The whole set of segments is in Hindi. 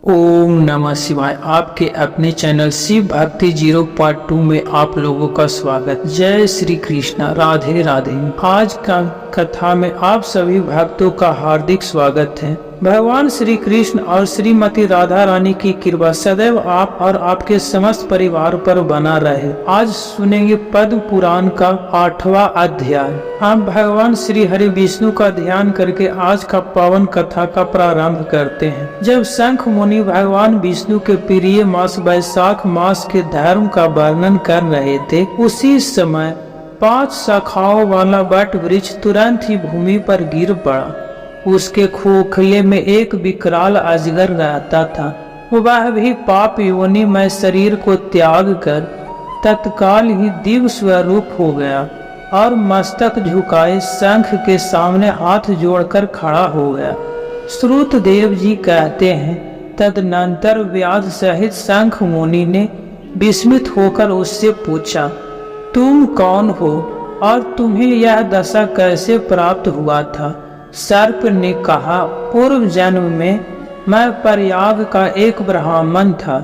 ओम नमः शिवाय। आपके अपने चैनल शिव भक्ति 0.2 में आप लोगों का स्वागत। जय श्री कृष्ण, राधे राधे। आज का कथा में आप सभी भक्तों का हार्दिक स्वागत है। भगवान श्री कृष्ण और श्रीमती राधा रानी की कृपा सदैव आप और आपके समस्त परिवार पर बना रहे। आज सुनेंगे पद्म पुराण का 8वां अध्याय। हम भगवान श्री हरि विष्णु का ध्यान करके आज का पावन कथा का प्रारंभ करते हैं। जब शंख मुनि भगवान विष्णु के प्रिय मास वैशाख मास के धर्म का वर्णन कर रहे थे, उसी समय 5 शाखाओं वाला वट वृक्ष तुरंत ही भूमि पर गिर पड़ा। उसके खोखले में एक विकराल अजगर रहता था। वह भी पाप योनि में शरीर को त्याग कर तत्काल ही दिव्य स्वरूप हो गया और मस्तक झुकाए शंख के सामने हाथ जोड़कर खड़ा हो गया। श्रुतदेव जी कहते हैं, तदनंतर व्यास सहित शंख मुनि ने विस्मित होकर उससे पूछा, तुम कौन हो और तुम्हें यह दशा कैसे प्राप्त हुआ था? सर्प ने कहा, पूर्व जन्म में मैं प्रयाग का एक ब्राह्मण था।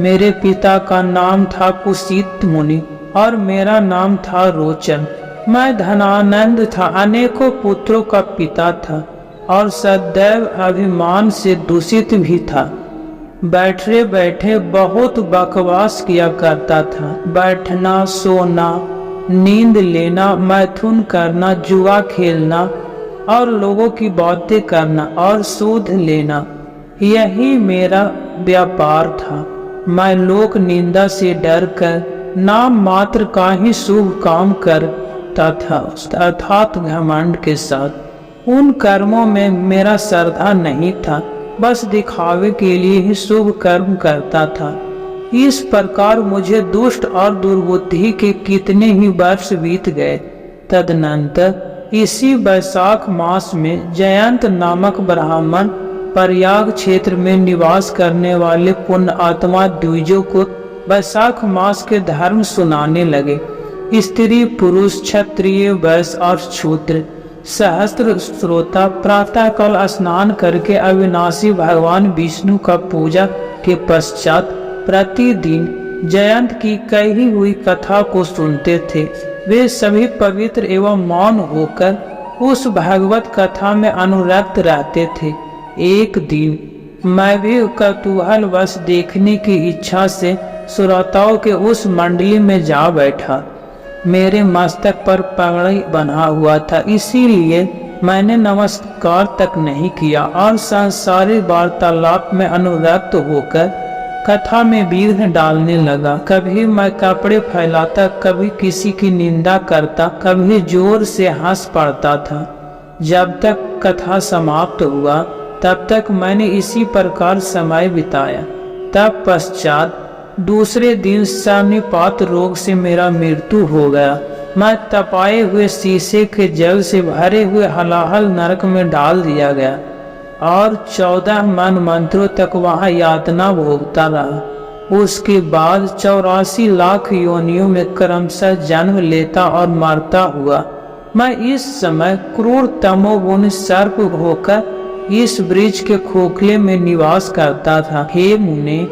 मेरे पिता का नाम था कुशित मुनि और मेरा नाम था रोचन। मैं धनानंद था, अनेकों पुत्रों का पिता था और सदैव अभिमान से दूषित भी था। बैठे बैठे बहुत बकवास किया करता था। बैठना, सोना, नींद लेना, मैथुन करना, जुआ खेलना और लोगों की बातें करना और सूद लेना, यही मेरा व्यापार था। मैं लोक निंदा से डर कर नाम मात्र का ही शुभ काम करता था, अर्थात घमंड के साथ। उन कर्मों में मेरा श्रद्धा नहीं था, बस दिखावे के लिए ही शुभ कर्म करता था। इस प्रकार मुझे दुष्ट और दुर्बुद्धि के कितने ही वर्ष बीत गए। तदनंतर इसी वैशाख मास में जयंत नामक ब्राह्मण प्रयाग क्षेत्र में निवास करने वाले पुण्य आत्मा द्विजों को वैशाख मास के धर्म सुनाने लगे। स्त्री पुरुष, क्षत्रिय, वैश्य और शूद्र सहस्त्र श्रोता प्रातःकाल स्नान करके अविनाशी भगवान विष्णु का पूजा के पश्चात प्रतिदिन जयंत की कही हुई कथा को सुनते थे। वे सभी पवित्र एवं मौन होकर उस भागवत कथा में अनुरक्त रहते थे। एक दिन मैं भी कौतूहलवश देखने की इच्छा से श्रोताओं के उस मंडली में जा बैठा। मेरे मस्तक पर पगड़ी बना हुआ था, इसीलिए मैंने नमस्कार तक नहीं किया और सांसारिक वार्तालाप में अनुरक्त होकर कथा में विघ्न डालने लगा। कभी मैं कपड़े फैलाता, कभी किसी की निंदा करता, कभी जोर से हंस पड़ता था। जब तक कथा समाप्त हुआ तब तक मैंने इसी प्रकार समय बिताया। तब पश्चात दूसरे दिन सन्निपात रोग से मेरा मृत्यु हो गया। मैं तपाए हुए शीशे के जल से भरे हुए हलाहल नरक में डाल दिया गया और 14 मन मंत्रों तक वहां यातना भोगता रहा। उसके बाद 84 लाख योनियों में क्रमशः जन्म लेता और मरता हुआ मैं इस समय क्रूर तमोगुण सर्प होकर इस वृक्ष के खोखले में निवास करता था। हे मुने,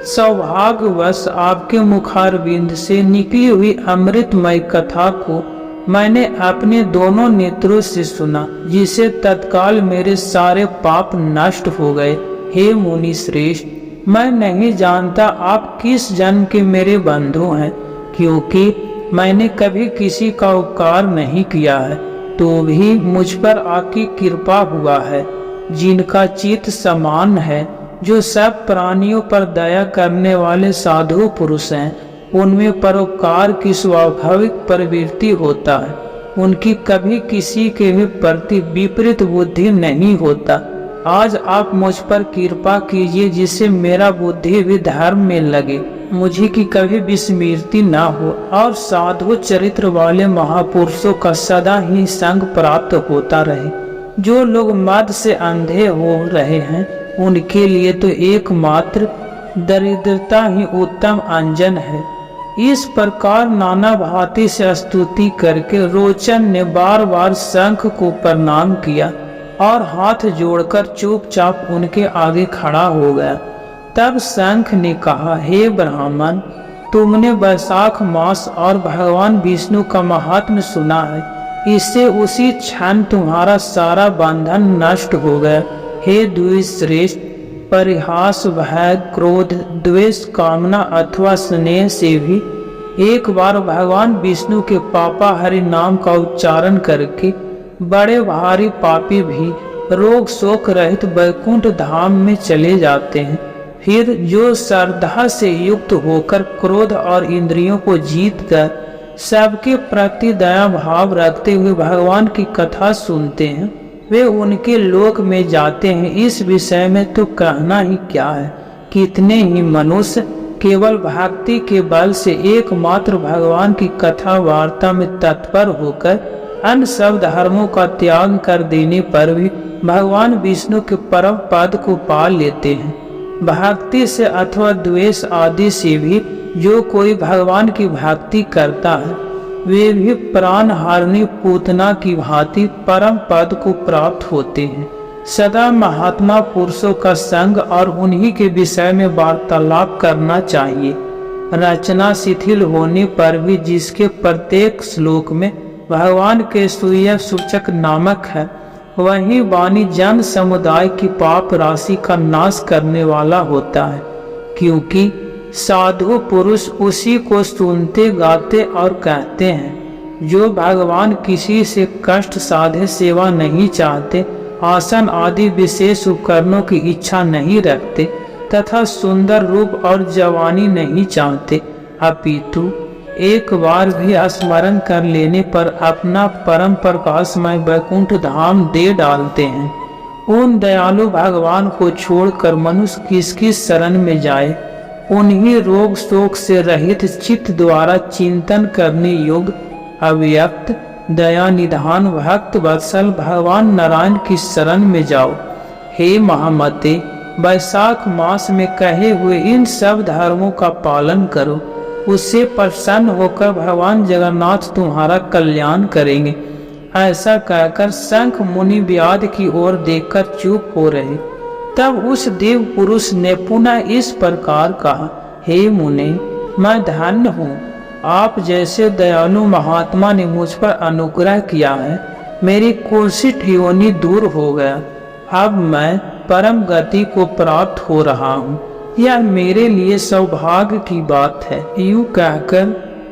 सौभाग्यवश आपके मुखारविंद से निकली हुई अमृतमय कथा को मैंने अपने दोनों नेत्रों से सुना, जिसे तत्काल मेरे सारे पाप नष्ट हो गए। हे मुनि श्रेष्ठ, मैं नहीं जानता आप किस जन्म के मेरे बंधु हैं, क्योंकि मैंने कभी किसी का उपकार नहीं किया है, तो भी मुझ पर आपकी कृपा हुआ है। जिनका चित्त समान है, जो सब प्राणियों पर दया करने वाले साधु पुरुष हैं, उनमें परोपकार की स्वाभाविक प्रवृत्ति होता है। उनकी कभी किसी के भी प्रति विपरीत बुद्धि नहीं होता। आज आप मुझ पर कृपा कीजिए, जिससे मेरा बुद्धि भी धर्म में लगे, मुझे की कभी विस्मृति न हो और साधु चरित्र वाले महापुरुषों का सदा ही संग प्राप्त होता रहे। जो लोग मद से अंधे हो रहे हैं, उनके लिए तो एकमात्र दरिद्रता ही उत्तम अंजन है। इस प्रकार नाना भांति से स्तुति करके रोचन ने बार बार शंख को प्रणाम किया और हाथ जोड़कर चुपचाप उनके आगे खड़ा हो गया। तब शंख ने कहा, हे ब्राह्मण, तुमने वैशाख मास और भगवान विष्णु का महात्म्य सुना है। इससे उसी क्षण तुम्हारा सारा बंधन नष्ट हो गया। हे द्विश्रेष्ठ, परिहास, भय, क्रोध, द्वेष, कामना अथवा स्नेह से भी एक बार भगवान विष्णु के पापाहारी नाम का उच्चारण करके बड़े भारी पापी भी रोग शोक रहित वैकुंठ धाम में चले जाते हैं। फिर जो श्रद्धा से युक्त होकर क्रोध और इंद्रियों को जीत कर सबके प्रति दया भाव रखते हुए भगवान की कथा सुनते हैं, वे उनके लोक में जाते हैं। इस विषय में तो कहना ही क्या है। कितने ही मनुष्य केवल भक्ति के बल से एकमात्र भगवान की कथा वार्ता में तत्पर होकर अन्य सब धर्मों का त्याग कर देने पर भी भगवान विष्णु के परम पद को पा लेते हैं। भक्ति से अथवा द्वेष आदि से भी जो कोई भगवान की भक्ति करता है, वे भी प्राण हारनी पूतना की भांति परम पद को प्राप्त होते हैं। सदा महात्मा पुरुषों का संग और उन्हीं के विषय में वार्तालाप करना चाहिए। रचना शिथिल होने पर भी जिसके प्रत्येक श्लोक में भगवान के सूर्य सूचक नामक है, वही वाणी जन समुदाय की पाप राशि का नाश करने वाला होता है। क्योंकि साधु पुरुष उसी को सुनते, गाते और कहते हैं। जो भगवान किसी से कष्ट साधे सेवा नहीं चाहते, आसन आदि विशेष उपकरणों की इच्छा नहीं रखते तथा सुंदर रूप और जवानी नहीं चाहते, अपितु एक बार भी स्मरण कर लेने पर अपना परम प्रकाशमय वैकुंठ धाम दे डालते हैं, उन दयालु भगवान को छोड़कर मनुष्य किसकी शरण में जाए। उन्हीं रोग शोक से रहित चित्त द्वारा चिंतन करने योग्य अव्यक्त दया निधान भक्त वत्सल भगवान नारायण की शरण में जाओ। हे महामते, वैशाख मास में कहे हुए इन सब धर्मों का पालन करो। उससे प्रसन्न होकर भगवान जगन्नाथ तुम्हारा कल्याण करेंगे। ऐसा कहकर शंख मुनि व्याध की ओर देखकर चुप हो रहे। तब उस देव पुरुष ने पुनः इस प्रकार कहा, हे मुने, मैं धन्य हूँ। आप जैसे दयालु महात्मा ने मुझ पर अनुग्रह किया है। मेरी कुत्सित योनि दूर हो गया। अब मैं परम गति को प्राप्त हो रहा हूँ। यह मेरे लिए सौभाग्य की बात है। यूं कहकर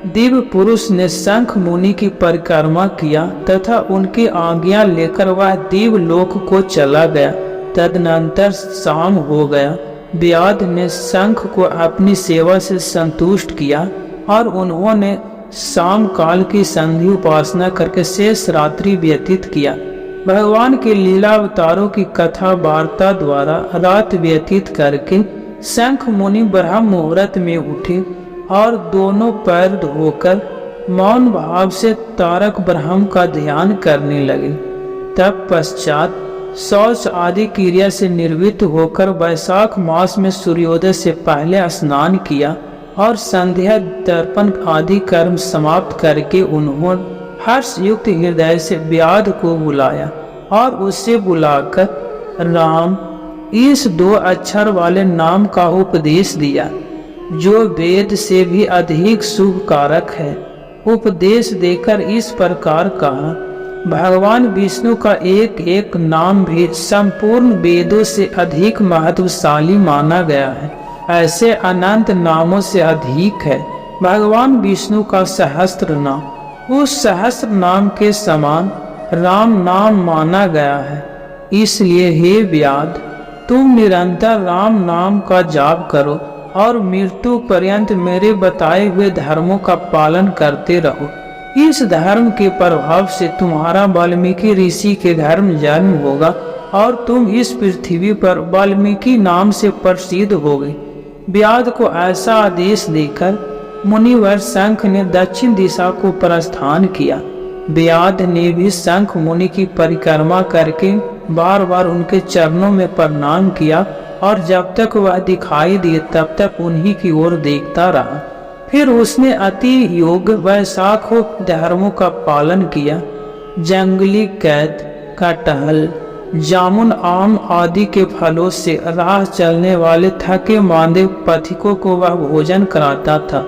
दिव्य पुरुष ने शंख मुनि की परिक्रमा किया तथा उनकी आज्ञा लेकर वह दिव्य लोक को चला गया। तदनंतर शाम हो गया। व्याध ने शंख को अपनी सेवा से संतुष्ट किया और उन्होंने शाम काल की संधि उपासना करके शेष रात्रि व्यतीत किया। भगवान के लीला अवतारों की कथा वार्ता द्वारा रात व्यतीत करके शंख मुनि ब्रह्म मुहूर्त में उठे और दोनों पैर धोकर मौन भाव से तारक ब्रह्म का ध्यान करने लगे। तब पश्चात शौच आदि क्रिया से निर्वृत्त होकर वैशाख मास में सूर्योदय से पहले स्नान किया और संध्या दर्पण आदि कर्म समाप्त करके उन्होंने हर्ष युक्त हृदय से व्याध को बुलाया और उससे बुलाकर राम इस 2 अक्षर वाले नाम का उपदेश दिया, जो वेद से भी अधिक शुभ कारक है। उपदेश देकर इस प्रकार कहा, भगवान विष्णु का एक एक नाम भी संपूर्ण वेदों से अधिक महत्वशाली माना गया है। ऐसे अनंत नामों से अधिक है भगवान विष्णु का सहस्त्र नाम। उस सहस्त्र नाम के समान राम नाम माना गया है। इसलिए हे व्याध, तुम निरंतर राम नाम का जाप करो और मृत्यु पर्यंत मेरे बताए हुए धर्मों का पालन करते रहो। इस धर्म के प्रभाव से तुम्हारा वाल्मीकि ऋषि के धर्म जन्म होगा और तुम इस पृथ्वी पर वाल्मीकि नाम से प्रसिद्ध होगे। व्याध को ऐसा आदेश देकर मुनिवर शंख ने दक्षिण दिशा को प्रस्थान किया। व्याध ने भी शंख मुनि की परिक्रमा करके बार बार उनके चरणों में प्रणाम किया और जब तक वह दिखाई दिए तब तक उन्हीं की ओर देखता रहा। फिर उसने अति योग वैशाखों धर्मों का पालन किया। जंगली कैद, कटहल, जामुन, आम आदि के फलों से राह चलने वाले थके मांदे पथिकों को वह भोजन कराता था।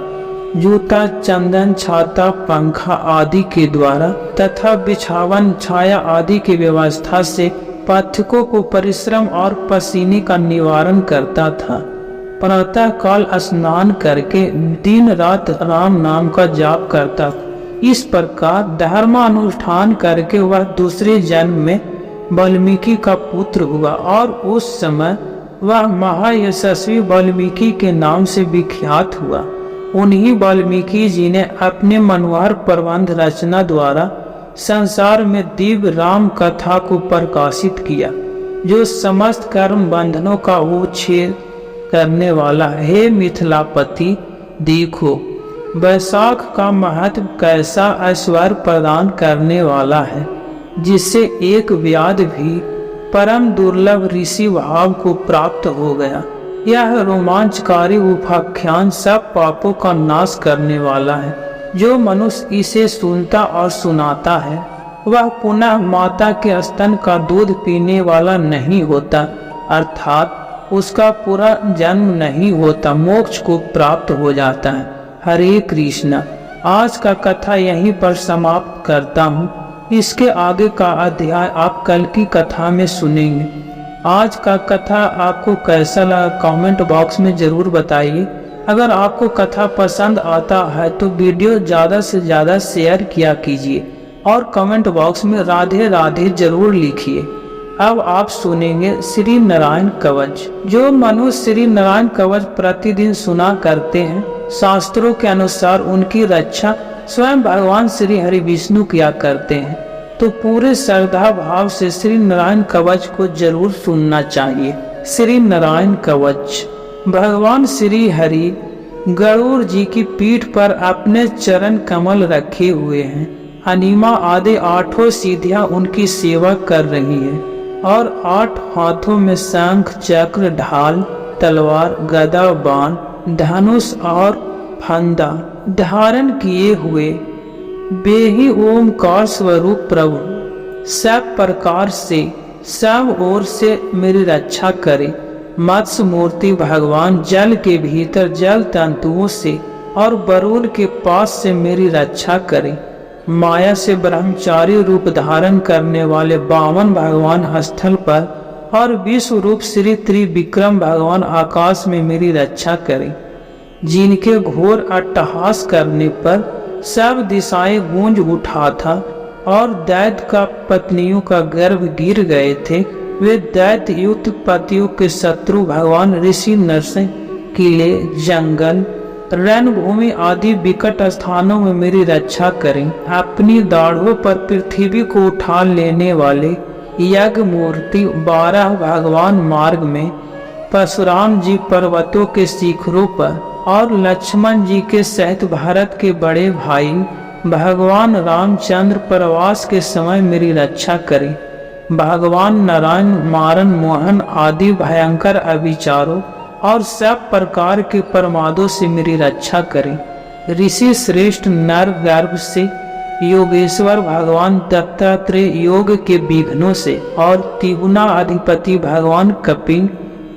जूता, चंदन, छाता, पंखा आदि के द्वारा तथा बिछावन, छाया आदि की व्यवस्था से पथिकों को परिश्रम और पसीने का निवारण करता था। प्रातः काल स्नान करके दिन रात राम नाम का जाप करता था। इस प्रकार धर्मानुष्ठान करके वह दूसरे जन्म में वाल्मीकि का पुत्र हुआ और उस समय वह महायशस्वी वाल्मीकि के नाम से विख्यात हुआ। उन्हीं वाल्मीकि जी ने अपने मनोहर प्रबंध रचना द्वारा संसार में दिव्य राम कथा को प्रकाशित किया, जो समस्त कर्म बंधनों का उच्छेद करने वाला है। हे मिथिलापति, देखो वैशाख का महत्व कैसा ऐश्वर्य प्रदान करने वाला है, जिससे एक व्याध भी परम दुर्लभ ऋषि भाव को प्राप्त हो गया। यह रोमांचकारी उपाख्यान सब पापों का नाश करने वाला है। जो मनुष्य इसे सुनता और सुनाता है वह पुनः माता के स्तन का दूध पीने वाला नहीं होता, अर्थात उसका पूरा जन्म नहीं होता, मोक्ष को प्राप्त हो जाता है। हरे कृष्णा। आज का कथा यहीं पर समाप्त करता हूँ। इसके आगे का अध्याय आप कल की कथा में सुनेंगे। आज का कथा आपको कैसा लगा कमेंट बॉक्स में जरूर बताइए। अगर आपको कथा पसंद आता है तो वीडियो ज़्यादा से ज़्यादा शेयर किया कीजिए और कमेंट बॉक्स में राधे राधे जरूर लिखिए। अब आप सुनेंगे श्री नारायण कवच। जो मनुष्य श्री नारायण कवच प्रतिदिन सुना करते हैं, शास्त्रों के अनुसार उनकी रक्षा स्वयं भगवान श्री हरि विष्णु किया करते हैं। तो पूरे श्रद्धा भाव से श्री नारायण कवच को जरूर सुनना चाहिए। श्री नारायण कवच। भगवान श्री हरि गरुड़ जी की पीठ पर अपने चरण कमल रखे हुए हैं। अनिमा आदि 8 सीधियां उनकी सेवा कर रही है और 8 हाथों में शंख, चक्र, ढाल, तलवार, गदा, बाण, धनुष और फंदा धारण किए हुए वे ही ओमकार स्वरूप प्रभु सब प्रकार से सब ओर से मेरी रक्षा करे। मत्स्य मूर्ति भगवान जल के भीतर जल तंतुओं से और वरुण के पास से मेरी रक्षा करे। माया से ब्रह्मचारी रूप धारण करने वाले वामन भगवान स्थल पर और विश्व रूप श्री त्रिविक्रम भगवान आकाश में मेरी रक्षा करें। जिनके घोर अट्टहास करने पर सब दिशाएं गूंज उठा था और दैत्य का पत्नियों का गर्भ गिर गए थे, वे दैत्य युक्त पतियों के शत्रु भगवान ऋषि नरसिंह किले, जंगल, रणभूमि आदि विकट स्थानों में मेरी रक्षा करें। अपनी दाढ़ों पर पृथ्वी को उठा लेने वाले यज्ञ मूर्ति 12 भगवान मार्ग में परशुराम जी पर्वतों के शिखरों पर और लक्ष्मण जी के सहित भारत के बड़े भाई भगवान रामचंद्र प्रवास के समय मेरी रक्षा करें। भगवान नारायण मारन मोहन आदि भयंकर अविचारों और सब प्रकार के प्रमादों से मेरी रक्षा करें। ऋषि श्रेष्ठ नर गर्भ से योगेश्वर भगवान दत्तात्रेय योग के विघ्नों से और त्रिगुणा अधिपति भगवान कपिल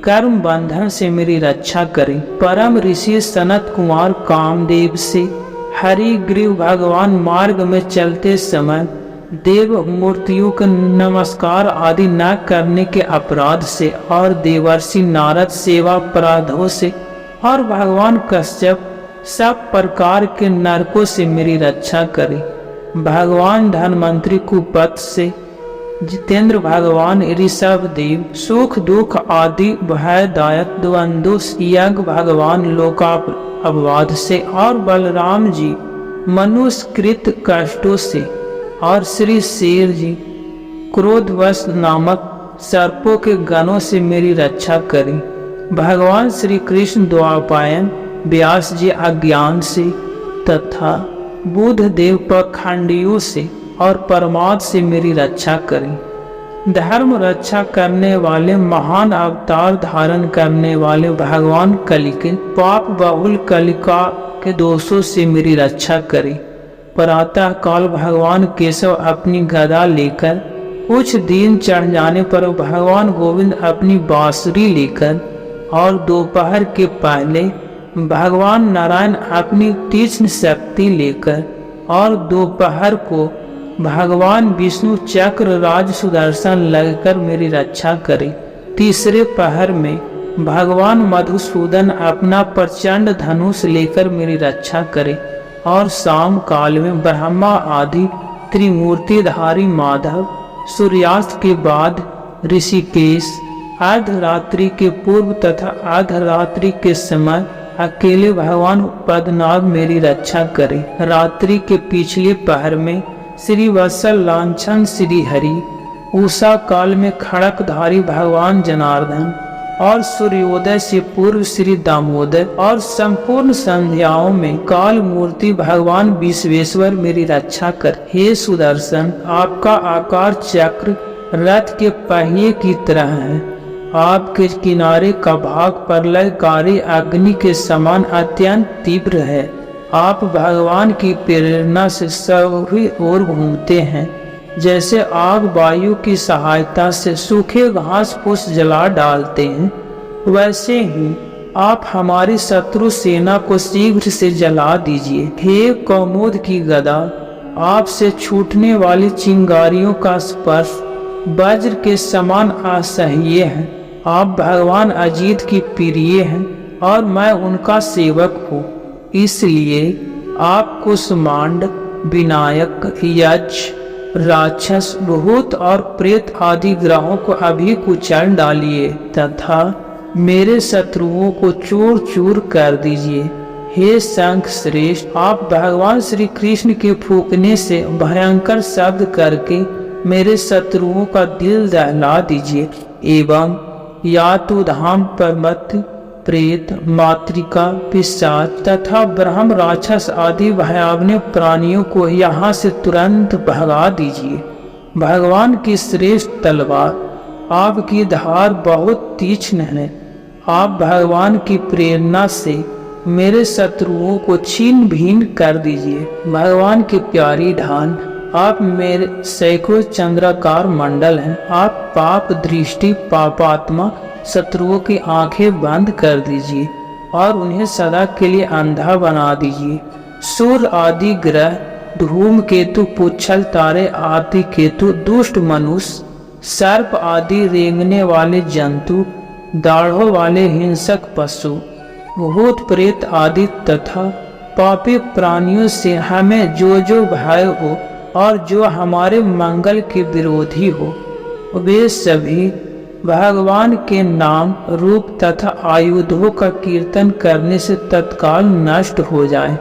कर्म बंधन से मेरी रक्षा करें। परम ऋषि सनत कुमार कामदेव से हरिग्रीव भगवान मार्ग में चलते समय देव मूर्तियों के नमस्कार आदि न करने के अपराध से और देवर्षि नारद सेवा अपराधों से और भगवान कश्यप सब प्रकार के नरकों से मेरी रक्षा करे। भगवान धनवंतरी कुपत से जितेंद्र भगवान ऋषभ देव सुख दुख आदि भयदायक द्वंद्व यज्ञ भगवान लोकापवाद से और बलराम जी मनुष्यकृत कष्टों से और श्री शेर जी क्रोधवश नामक सर्पों के गणों से मेरी रक्षा करें। भगवान श्री कृष्ण द्वापायन व्यास जी अज्ञान से तथा बुध देव पाखंडियों से और परमाद से मेरी रक्षा करें। धर्म रक्षा करने वाले महान अवतार धारण करने वाले भगवान कलि के पाप बहुल कलिका के दोषों से मेरी रक्षा करें। प्रातः काल भगवान केशव अपनी गदा लेकर कुछ दिन चढ़ जाने पर भगवान गोविंद अपनी बांसुरी लेकर और दोपहर के पहले भगवान नारायण अपनी तीक्ष्ण शक्ति लेकर और दोपहर को भगवान विष्णु चक्र राज सुदर्शन लगकर मेरी रक्षा करे। तीसरे पहर में भगवान मधुसूदन अपना प्रचंड धनुष लेकर मेरी रक्षा करे और शाम काल में ब्रह्मा आदि त्रिमूर्तिधारी माधव, सूर्यास्त के बाद ऋषिकेश, अर्धरात्रि के पूर्व तथा अर्धरात्रि के समय अकेले भगवान पद्मनाभ मेरी रक्षा करे। रात्रि के पिछले पहर में श्री वत्सल लांछन श्री हरि, उषा काल में खड़कधारी भगवान जनार्दन और सूर्योदय से पूर्व श्री दामोदर और संपूर्ण संध्याओं में काल मूर्ति भगवान विश्वेश्वर मेरी रक्षा कर। हे सुदर्शन, आपका आकार चक्र रथ के पहिए की तरह है। आपके किनारे का भाग प्रलयकारी अग्नि के समान अत्यंत तीव्र है। आप भगवान की प्रेरणा से सभी ओर घूमते हैं। जैसे आग वायु की सहायता से सूखे घास फूस जला डालते हैं, वैसे ही आप हमारी शत्रु सेना को शीघ्र से जला दीजिए। हे कौमुद की गदा, आपसे छूटने वाली चिंगारियों का स्पर्श वज्र के समान असह्य है। आप भगवान अजीत की प्रिय हैं और मैं उनका सेवक हूँ, इसलिए आप कुष्मांड, विनायक, यक्ष, राक्षस, भूत और प्रेत आदि ग्रहों को अभी कुचल डालिए तथा मेरे शत्रुओं को चूर चूर कर दीजिए। हे शंख श्रेष्ठ, आप भगवान श्री कृष्ण के फूंकने से भयंकर शब्द करके मेरे शत्रुओं का दिल दहला दीजिए एवं या तो धाम पर्वत, प्रेत, मातृका, पिशाच तथा ब्रह्म राक्षस आदि भयावह प्राणियों को यहाँ से तुरंत भगा दीजिए। भगवान की श्रेष्ठ तलवार, आपकी धार बहुत तीक्ष्ण है। आप भगवान की प्रेरणा से मेरे शत्रुओं को छीन भीन कर दीजिए। भगवान की प्यारी ढाल, आप मेरे सैकड़ों चंद्राकार मंडल हैं। आप पाप दृष्टि पापात्मा शत्रुओं की आंखें बंद कर दीजिए और उन्हें सदा के लिए अंधा बना दीजिए। सूर्य आदि ग्रह, धूम केतु, पुच्छल तारे आदि केतु, दुष्ट मनुष्य, सर्प आदि रेंगने वाले जंतु, दाढ़ों वाले हिंसक पशु, भूत प्रेत आदि तथा पापी प्राणियों से हमें जो जो भय हो और जो हमारे मंगल के विरोधी हो, वे सभी भगवान के नाम, रूप तथा आयुधों का कीर्तन करने से तत्काल नष्ट हो जाए।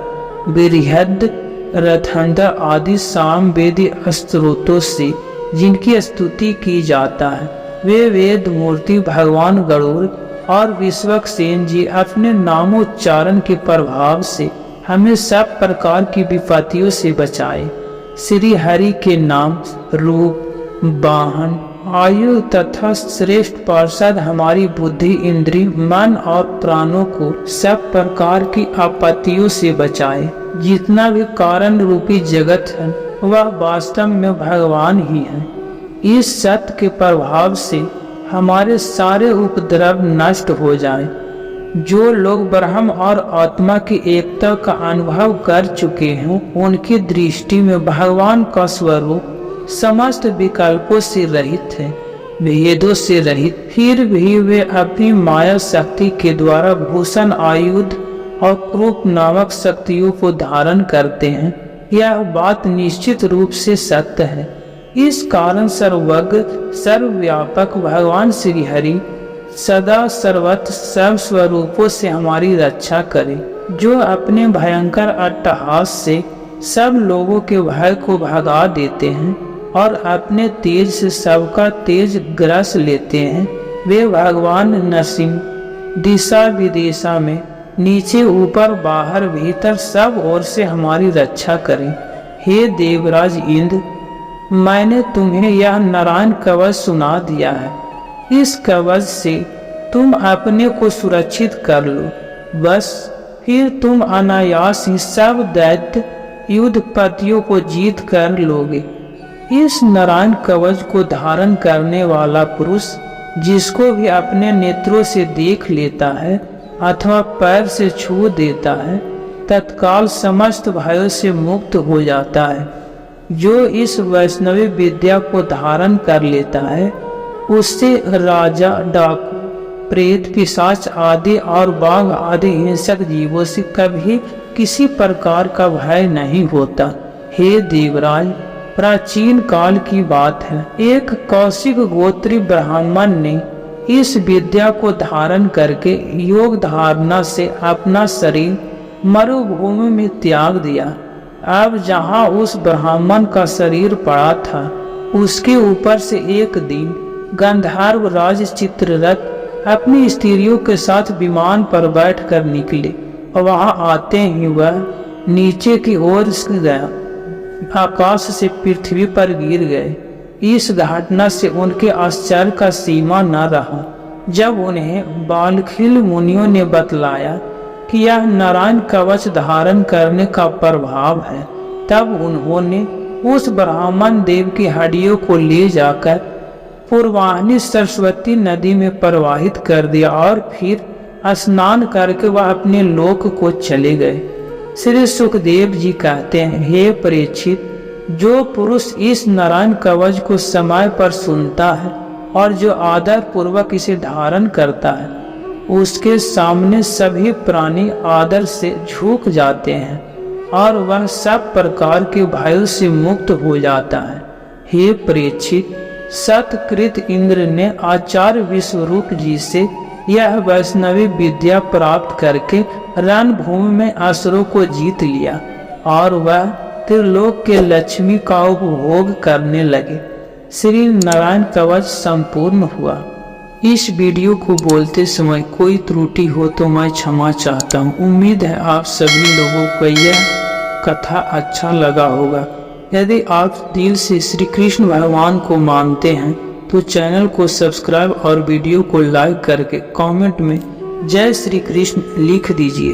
बृहद, रथंडा आदि साम वेदी स्त्रोतों से जिनकी स्तुति की जाता है, वे वेद मूर्ति भगवान गरुड़ और विश्वक्सेन जी अपने नामोच्चारण के प्रभाव से हमें सब प्रकार की विपत्तियों से बचाए। श्री हरि के नाम, रूप, वाहन, आयु तथा श्रेष्ठ पार्षद हमारी बुद्धि, इंद्री, मन और प्राणों को सब प्रकार की आपत्तियों से बचाए। जितना भी कारण रूपी जगत है वह वास्तव में भगवान ही है। इस सत्य के प्रभाव से हमारे सारे उपद्रव नष्ट हो जाए। जो लोग ब्रह्म और आत्मा की एकता का अनुभव कर चुके हैं, उनकी दृष्टि में भगवान का स्वरूप समस्त विकल्पों से रहित है, भेदों से रहित। फिर भी वे अपनी माया शक्ति के द्वारा भूषण, आयुध और क्रूप नामक शक्तियों को धारण करते हैं। यह बात निश्चित रूप से सत्य है। इस कारण सर्वज्ञ सर्वव्यापक भगवान श्री हरि सदा सर्वत्र सब स्वरूपों से हमारी रक्षा करे, जो अपने भयंकर अट्टहास से सब लोगों के भय को भगा देते हैं और अपने तेज से सबका तेज ग्रस लेते हैं। वे भगवान नरसिंह दिशा विदिशा में नीचे ऊपर बाहर भीतर सब ओर से हमारी रक्षा करें। हे देवराज इंद्र, मैंने तुम्हें यह नारायण कवच सुना दिया है। इस कवच से तुम अपने को सुरक्षित कर लो, बस फिर तुम अनायास ही सब दैत्य युद्धपतियों को जीत कर लोगे। इस नारायण कवच को धारण करने वाला पुरुष जिसको भी अपने नेत्रों से देख लेता है अथवा पैर से छू देता है तत्काल समस्त भयों से मुक्त हो जाता है। जो इस वैष्णवी विद्या को धारण कर लेता है उससे राजा, डाकू, प्रेत, पिशाच आदि और बाघ आदि हिंसक जीवों से कभी किसी प्रकार का भय नहीं होता। हे देवराज, प्राचीन काल की बात है, एक कौशिक गोत्री ब्राह्मण ने इस विद्या को धारण करके योग धारणा से अपना शरीर मरुभूमि में त्याग दिया। अब जहाँ उस ब्राह्मण का शरीर पड़ा था उसके ऊपर से एक दिन गंधर्व राज चित्ररथ अपनी स्त्रियों के साथ विमान पर बैठकर निकले और वहां आते ही वह नीचे की ओर गया, आकाश से पृथ्वी पर गिर गए। इस घटना से उनके आश्चर्य का सीमा न रहा। जब उन्हें बालखिल मुनियों ने बतलाया कि यह नारायण कवच धारण करने का प्रभाव है, तब उन्होंने उस ब्राह्मण देव की हड्डियों को ले जाकर पूर्वाहिनी सरस्वती नदी में प्रवाहित कर दिया और फिर स्नान करके वह अपने लोक को चले गए। श्री सुखदेव जी कहते हैं, हे परीक्षित, जो पुरुष इस नारायण कवच को समय पर सुनता है और जो आदर पूर्वक इसे धारण करता है उसके सामने सभी प्राणी आदर से झुक जाते हैं और वह सब प्रकार के भयों से मुक्त हो जाता है। हे परीक्षित, सतकृत इंद्र ने आचार्य विश्वरूप जी से यह वैष्णवी विद्या प्राप्त करके रणभूमि में असुरों को जीत लिया और वह त्रिलोक के लक्ष्मी का उपभोग करने लगे। श्री नारायण कवच संपूर्ण हुआ। इस वीडियो को बोलते समय कोई त्रुटि हो तो मैं क्षमा चाहता हूँ। उम्मीद है आप सभी लोगों को यह कथा अच्छा लगा होगा। यदि आप दिल से श्री कृष्ण भगवान को मानते हैं तो चैनल को सब्सक्राइब और वीडियो को लाइक करके कमेंट में जय श्री कृष्ण लिख दीजिए।